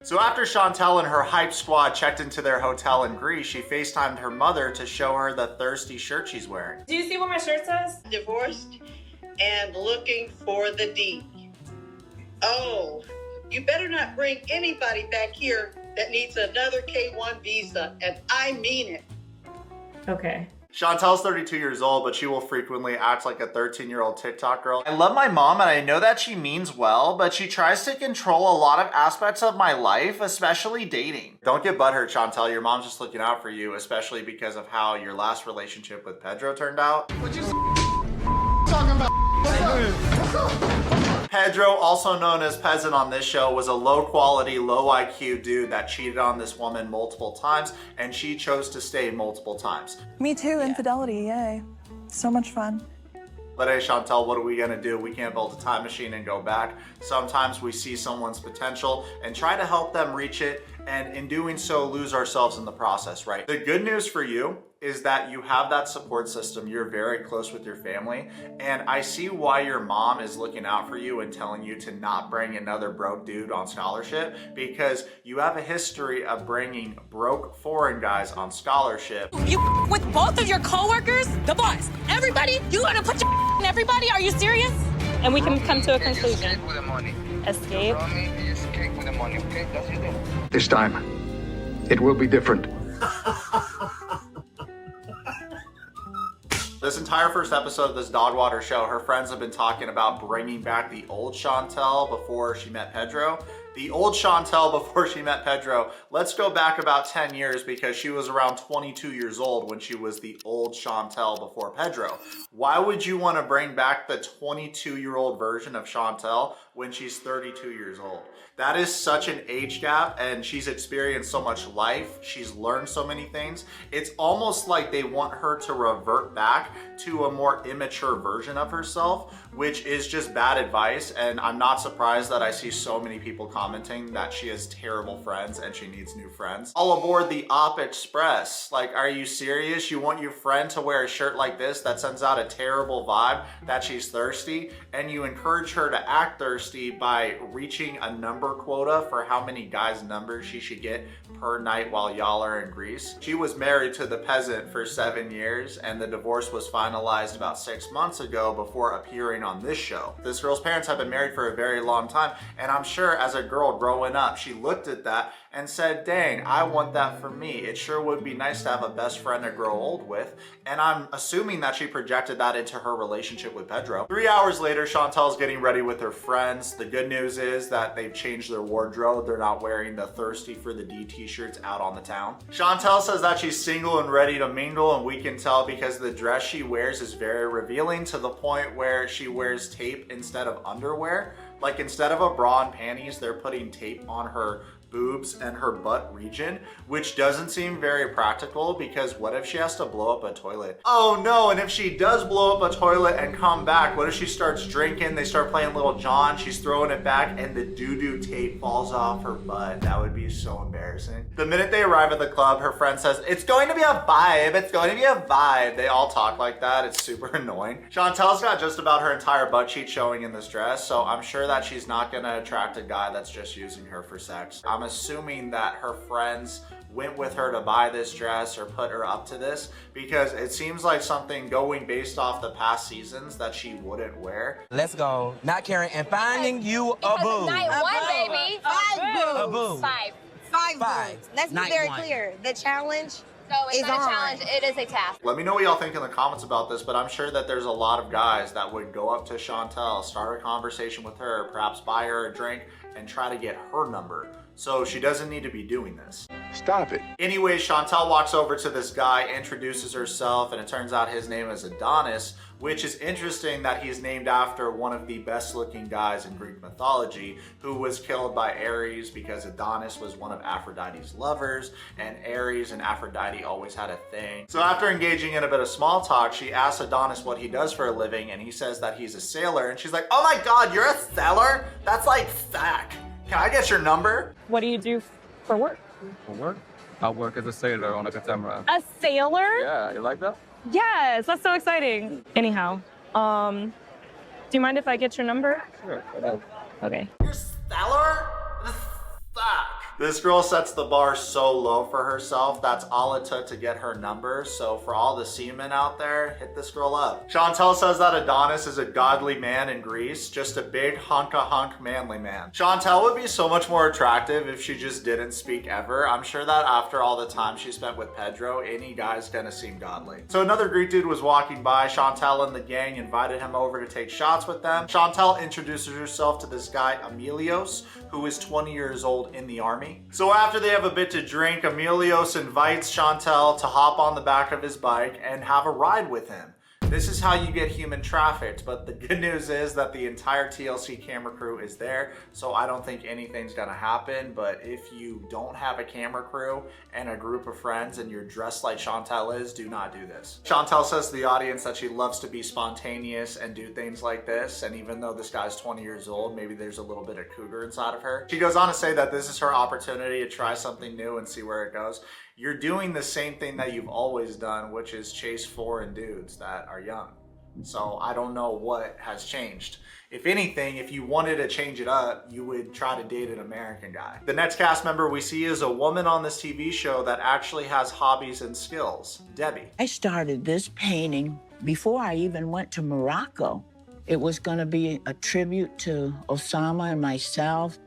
So after Chantel and her hype squad checked into their hotel in Greece, she FaceTimed her mother to show her the thirsty shirt she's wearing. Do you see what my shirt says? Divorced and looking for the D. Oh, you better not bring anybody back here that needs another K-1 visa, and I mean it. Okay. Chantel's 32 years old, but she will frequently act like a 13-year-old TikTok girl. I love my mom and I know that she means well, but she tries to control a lot of aspects of my life, especially dating. Don't get butthurt, Chantel. Your mom's just looking out for you, especially because of how your last relationship with Pedro turned out. What you talking about? What's up? Pedro, also known as Peasant on this show, was a low-quality, low-IQ dude that cheated on this woman multiple times, and she chose to stay multiple times. Me too, infidelity, yay. So much fun. But hey, Chantel, what are we gonna do? We can't build a time machine and go back. Sometimes we see someone's potential and try to help them reach it, and in doing so, lose ourselves in the process, right? The good news for you is that you have that support system. You're very close with your family, and I see why your mom is looking out for you and telling you to not bring another broke dude on scholarship, because you have a history of bringing broke foreign guys on scholarship. You with both of your coworkers, the boss, everybody, you gonna put your in everybody? Are you serious? And we can come to a conclusion. Escape with the money. Escape? Escape with the money, okay? That's what you do. This time, it will be different. This entire first episode of this dog water show, her friends have been talking about bringing back the old Chantel before she met Pedro. The old Chantel before she met Pedro. Let's go back about 10 years because she was around 22 years old when she was the old Chantel before Pedro. Why would you want to bring back the 22-year-old version of Chantel when she's 32 years old? That is such an age gap, and she's experienced so much life. She's learned so many things. It's almost like they want her to revert back to a more immature version of herself, which is just bad advice. And I'm not surprised that I see so many people commenting that she has terrible friends and she needs new friends. All aboard the Op Express. Like, are you serious? You want your friend to wear a shirt like this that sends out a terrible vibe that she's thirsty, and you encourage her to act thirsty by reaching a number quota for how many guys' numbers she should get per night while y'all are in Greece. She was married to the Peasant for 7 years, and the divorce was finalized about 6 months ago before appearing on this show. This girl's parents have been married for a very long time, and I'm sure as a girl growing up, she looked at that and said, dang, I want that for me. It sure would be nice to have a best friend to grow old with. And I'm assuming that she projected that into her relationship with Pedro. 3 hours later, Chantel's getting ready with her friends. The good news is that they've changed their wardrobe. They're not wearing the thirsty for the D t-shirts out on the town. Chantel says that she's single and ready to mingle, and we can tell because the dress she wears is very revealing, to the point where she wears tape instead of underwear. Like, instead of a bra and panties, they're putting tape on her boobs and her butt region, which doesn't seem very practical, because what if she has to blow up a toilet? Oh no, and if she does blow up a toilet and come back, what if she starts drinking, they start playing Little John, she's throwing it back, and the doo-doo tape falls off her butt? That would be so embarrassing. The minute they arrive at the club, her friend says, it's going to be a vibe, it's going to be a vibe. They all talk like that, it's super annoying. Chantel's got just about her entire butt cheek showing in this dress, so I'm sure that she's not gonna attract a guy that's just using her for sex. I'm assuming that her friends went with her to buy this dress or put her up to this, because it seems like something going based off the past seasons that she wouldn't wear. Let's go. Not caring and finding you a boo. Night one, baby. A boo. Five boobs. Let's be very clear. The challenge it's not a challenge, it is a task. Let me know what y'all think in the comments about this, but I'm sure that there's a lot of guys that would go up to Chantel, start a conversation with her, perhaps buy her a drink, and try to get her number. So she doesn't need to be doing this. Stop it. Anyway, Chantel walks over to this guy, introduces herself, and it turns out his name is Adonis, which is interesting that he's named after one of the best looking guys in Greek mythology, who was killed by Ares because Adonis was one of Aphrodite's lovers, and Ares and Aphrodite always had a thing. So after engaging in a bit of small talk, she asks Adonis what he does for a living, and he says that he's a sailor, and she's like, oh my God, you're a sailor? That's like fact. Can I get your number? What do you do for work? For work? I work as a sailor on a catamaran. A sailor? Yeah, you like that? Yes, that's so exciting. Anyhow, do you mind if I get your number? Sure. Okay. You're a sailor? Fuck. This girl sets the bar so low for herself. That's all it took to get her number. So for all the seamen out there, hit this girl up. Chantel says that Adonis is a godly man in Greece, just a big hunk manly man. Chantel would be so much more attractive if she just didn't speak ever. I'm sure that after all the time she spent with Pedro, any guy's gonna seem godly. So another Greek dude was walking by. Chantel and the gang invited him over to take shots with them. Chantel introduces herself to this guy, Emilios, who is 20 years old in the army. So after they have a bit to drink, Emilios invites Chantel to hop on the back of his bike and have a ride with him. This is how you get human trafficked, but the good news is that the entire TLC camera crew is there, so I don't think anything's gonna happen. But if you don't have a camera crew and a group of friends and you're dressed like Chantel is, do not do this. Chantel says to the audience that she loves to be spontaneous and do things like this, and even though this guy's 20 years old, maybe there's a little bit of cougar inside of her. She goes on to say that this is her opportunity to try something new and see where it goes. You're doing the same thing that you've always done, which is chase foreign dudes that are young. So I don't know what has changed. If anything, if you wanted to change it up, you would try to date an American guy. The next cast member we see is a woman on this TV show that actually has hobbies and skills, Debbie. I started this painting before I even went to Morocco. It was gonna be a tribute to Osama and myself.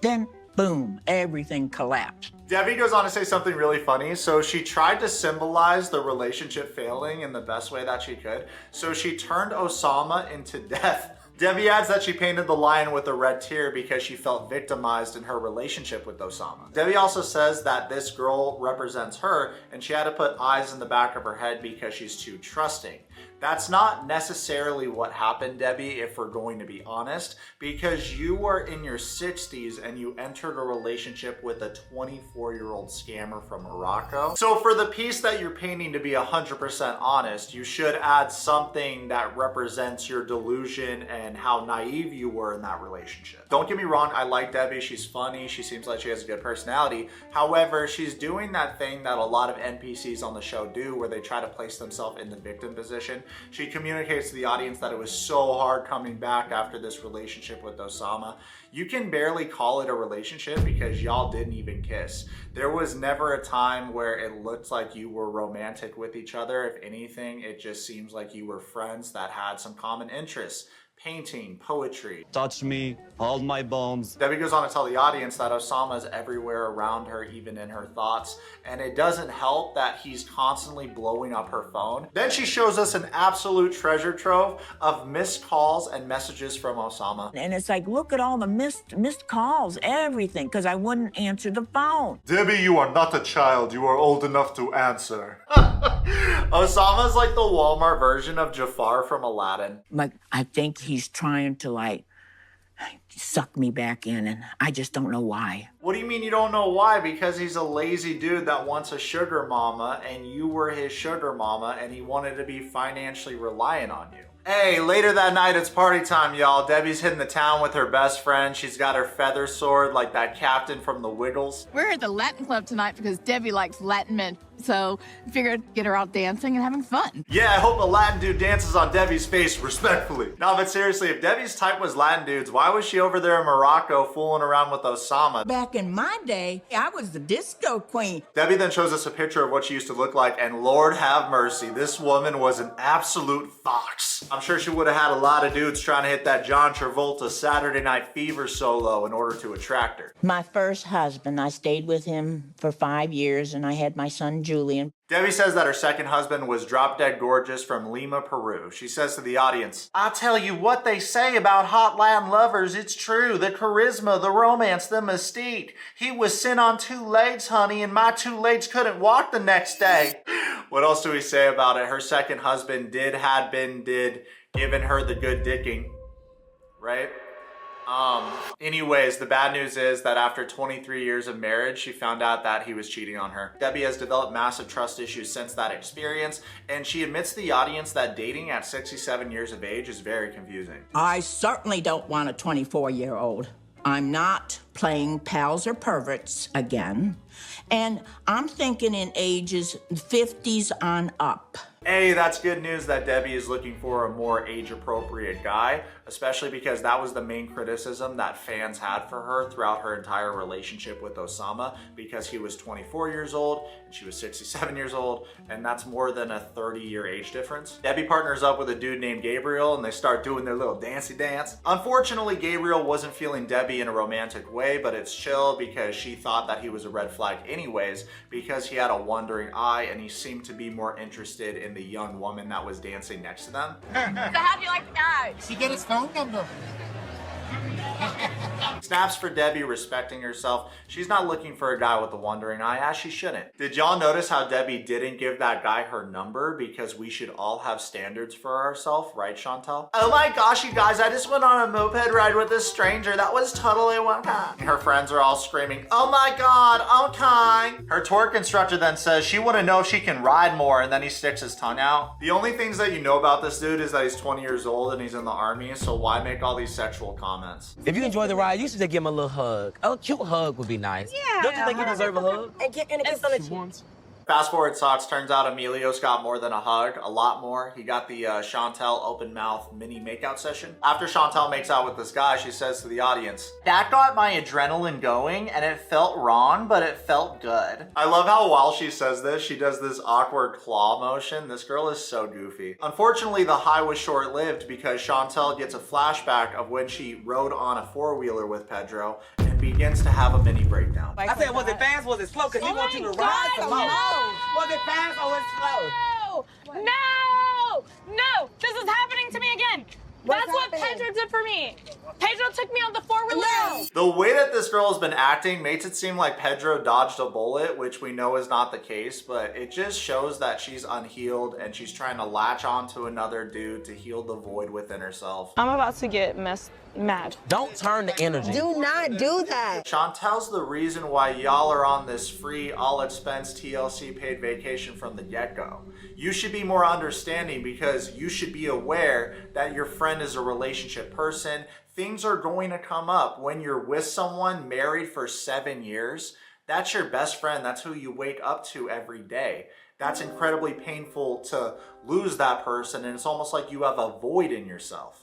Then, boom, everything collapsed. Debbie goes on to say something really funny. So she tried to symbolize the relationship failing in the best way that she could. So she turned Osama into death. Debbie adds that she painted the lion with a red tear because she felt victimized in her relationship with Osama. Debbie also says that this girl represents her and she had to put eyes in the back of her head because she's too trusting. That's not necessarily what happened, Debbie, if we're going to be honest, because you were in your 60s and you entered a relationship with a 24-year-old scammer from Morocco. So for the piece that you're painting to be 100% honest, you should add something that represents your delusion and how naive you were in that relationship. Don't get me wrong, I like Debbie, she's funny, she seems like she has a good personality. However, she's doing that thing that a lot of NPCs on the show do where they try to place themselves in the victim position. She communicates to the audience that it was so hard coming back after this relationship with Osama. You can barely call it a relationship because y'all didn't even kiss. There was never a time where it looked like you were romantic with each other. If anything, it just seems like you were friends that had some common interests. Painting, poetry. Touch me, hold my bones. Debbie goes on to tell the audience that Osama is everywhere around her, even in her thoughts, and it doesn't help that he's constantly blowing up her phone. Then she shows us an absolute treasure trove of missed calls and messages from Osama. And it's like, look at all the missed calls, everything, because I wouldn't answer the phone. Debbie, you are not a child. You are old enough to answer. Osama's like the Walmart version of Jafar from Aladdin. Like, I think he's trying to, like, suck me back in, and I just don't know why. What do you mean you don't know why? Because he's a lazy dude that wants a sugar mama, and you were his sugar mama, and he wanted to be financially reliant on you. Hey, later that night, it's party time, y'all. Debbie's hitting the town with her best friend. She's got her feather sword like that captain from the Wiggles. We're at the Latin Club tonight because Debbie likes Latin men. So figured get her out dancing and having fun. Yeah, I hope a Latin dude dances on Debbie's face respectfully. No, but seriously, if Debbie's type was Latin dudes, why was she over there in Morocco fooling around with Osama? Back in my day, I was the disco queen. Debbie then shows us a picture of what she used to look like, and Lord have mercy, this woman was an absolute fox. I'm sure she would have had a lot of dudes trying to hit that John Travolta Saturday Night Fever solo in order to attract her. My first husband, I stayed with him for 5 years, and I had my son Julian. Debbie says that her second husband was drop dead gorgeous from Lima, Peru. She says to the audience, I tell you what they say about hot Latin lovers, it's true. The charisma, the romance, the mystique. He was sent on 2 legs, honey, and my 2 legs couldn't walk the next day. What else do we say about it? Her second husband did giving her the good dicking, right? Anyways, the bad news is that after 23 years of marriage, she found out that he was cheating on her. Debbie has developed massive trust issues since that experience, and she admits to the audience that dating at 67 years of age is very confusing. I certainly don't want a 24-year-old. I'm not playing pals or perverts again. And I'm thinking in ages 50s on up. Hey, that's good news that Debbie is looking for a more age-appropriate guy, especially because that was the main criticism that fans had for her throughout her entire relationship with Osama, because he was 24 years old and she was 67 years old, and that's more than a 30-year age difference. Debbie partners up with a dude named Gabriel and they start doing their little dancey dance. Unfortunately, Gabriel wasn't feeling Debbie in a romantic way, but it's chill because she thought that he was a red flag anyways, because he had a wandering eye and he seemed to be more interested in the young woman that was dancing next to them. So how do you like the guy? She get his phone number. Snaps for Debbie respecting herself. She's not looking for a guy with a wandering eye, as she shouldn't. Did y'all notice how Debbie didn't give that guy her number? Because we should all have standards for ourselves, right, Chantel? Oh my gosh, you guys, I just went on a moped ride with a stranger. That was totally okay. Her friends are all screaming, oh my God, okay. Her twerk instructor then says she wanna know if she can ride more, and then he sticks his tongue out. The only things that you know about this dude is that he's 20 years old and he's in the army, so why make all these sexual comments? If you enjoy the ride, you should just give him a little hug. A cute hug would be nice. Yeah. Don't you think you deserve a hug? And a kiss on the cheek. Fast forward socks, turns out Emilio's got more than a hug, a lot more. He got the Chantel open mouth mini makeout session. After Chantel makes out with this guy, she says to the audience, that got my adrenaline going and it felt wrong, but it felt good. I love how while she says this, she does this awkward claw motion. This girl is so goofy. Unfortunately, the high was short-lived because Chantel gets a flashback of when she rode on a four-wheeler with Pedro and begins to have a mini breakdown. I said, was it fast? Was it slow? Because he wants you to ride slow. Was it fast or was it slow? No! This is happening to me again. That's what Pedro did for me. Pedro took me on the four-wheeler. No. The way that this girl has been acting makes it seem like Pedro dodged a bullet, which we know is not the case, but it just shows that she's unhealed and she's trying to latch onto another dude to heal the void within herself. I'm about to get mad. Don't turn the energy. Do not do that. Chantel's the reason why y'all are on this free, all-expense TLC paid vacation from the get-go. You should be more understanding because you should be aware that your friend is a relationship person. Things are going to come up when you're with someone married for 7 years. That's your best friend. That's who you wake up to every day. That's incredibly painful to lose that person, and it's almost like you have a void in yourself.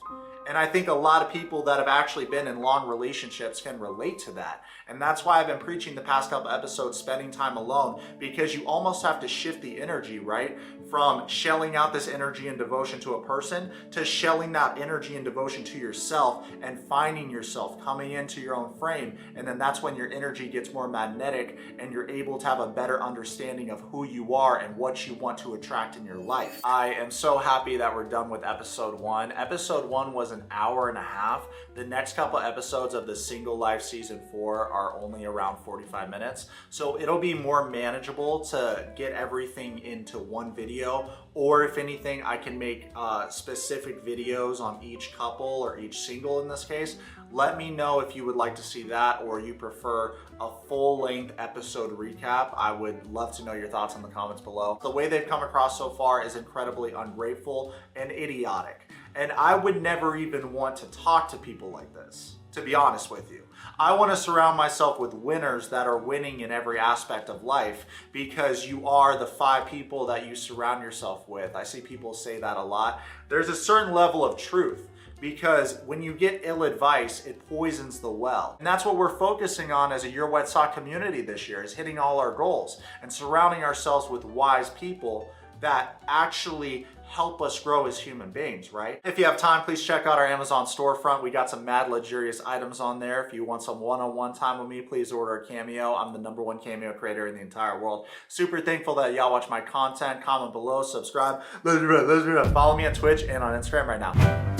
And I think a lot of people that have actually been in long relationships can relate to that. And that's why I've been preaching the past couple episodes, spending time alone, because you almost have to shift the energy, right? From shelling out this energy and devotion to a person to shelling that energy and devotion to yourself and finding yourself, coming into your own frame. And then that's when your energy gets more magnetic and you're able to have a better understanding of who you are and what you want to attract in your life. I am so happy that we're done with episode 1. Episode 1 was an hour and a half. The next couple episodes of the Single Life season 4 are only around 45 minutes. So it'll be more manageable to get everything into one video, or if anything, I can make specific videos on each couple or each single in this case. Let me know if you would like to see that or you prefer a full-length episode recap. I would love to know your thoughts in the comments below. The way they've come across so far is incredibly ungrateful and idiotic. And I would never even want to talk to people like this, to be honest with you. I want to surround myself with winners that are winning in every aspect of life, because you are the 5 people that you surround yourself with. I see people say that a lot. There's a certain level of truth, because when you get ill advice, it poisons the well. And that's what we're focusing on as a Yourwetsock community this year, is hitting all our goals and surrounding ourselves with wise people that actually help us grow as human beings, right? If you have time, please check out our Amazon storefront. We got some mad luxurious items on there. If you want some one-on-one time with me, please order a Cameo. I'm the #1 Cameo creator in the entire world. Super thankful that y'all watch my content. Comment below, subscribe. Let's do it. Follow me on Twitch and on Instagram right now.